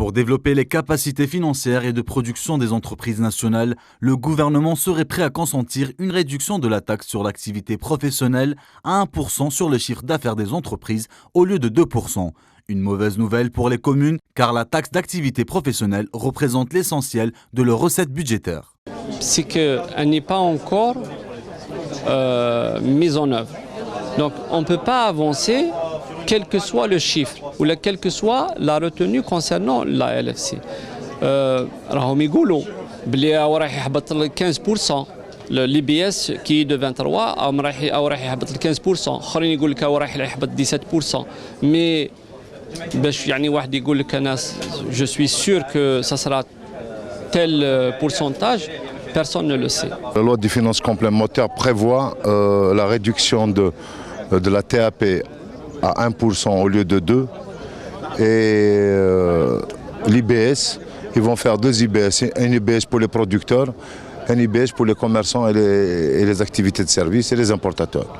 Pour développer les capacités financières et de production des entreprises nationales, le gouvernement serait prêt à consentir une réduction de la taxe sur l'activité professionnelle à 1% sur le chiffre d'affaires des entreprises au lieu de 2%. Une mauvaise nouvelle pour les communes car la taxe d'activité professionnelle représente l'essentiel de leurs recettes budgétaires. C'est qu'elle n'est pas encore mise en œuvre. Donc on ne peut pas avancer quel que soit le chiffre ou quelle que soit la retenue concernant la LFC. راهم يقولوا بلي راح يهبط ل 15%. l'IBS qui est de 23 او راح يهبط ل 15%. اخرين يقول لك راح يهبط 17%. mais باش يعني واحد يقول لك انا je suis sûr que ça sera tel pourcentage. Personne ne le sait. La loi des finances complémentaires prévoit la réduction de la TAP à 1% au lieu de 2%. Et l'IBS, ils vont faire deux IBS. Un IBS pour les producteurs, un IBS pour les commerçants et les activités de service et les importateurs.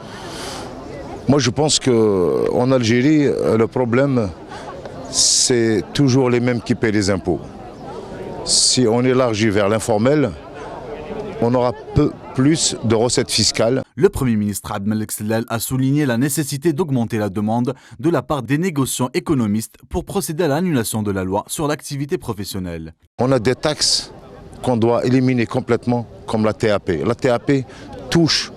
Moi je pense qu'en Algérie, le problème, c'est toujours les mêmes qui paient les impôts. Si on élargit vers l'informel, on aura peu plus de recettes fiscales. Le Premier ministre Abdelmalek Sellal a souligné la nécessité d'augmenter la demande de la part des négociants économistes pour procéder à l'annulation de la loi sur l'activité professionnelle. On a des taxes qu'on doit éliminer complètement, comme la TAP. La TAP touche,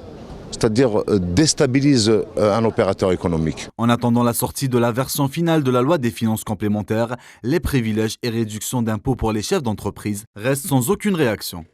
c'est-à-dire déstabilise un opérateur économique. En attendant la sortie de la version finale de la loi des finances complémentaires, les privilèges et réductions d'impôts pour les chefs d'entreprise restent sans aucune réaction.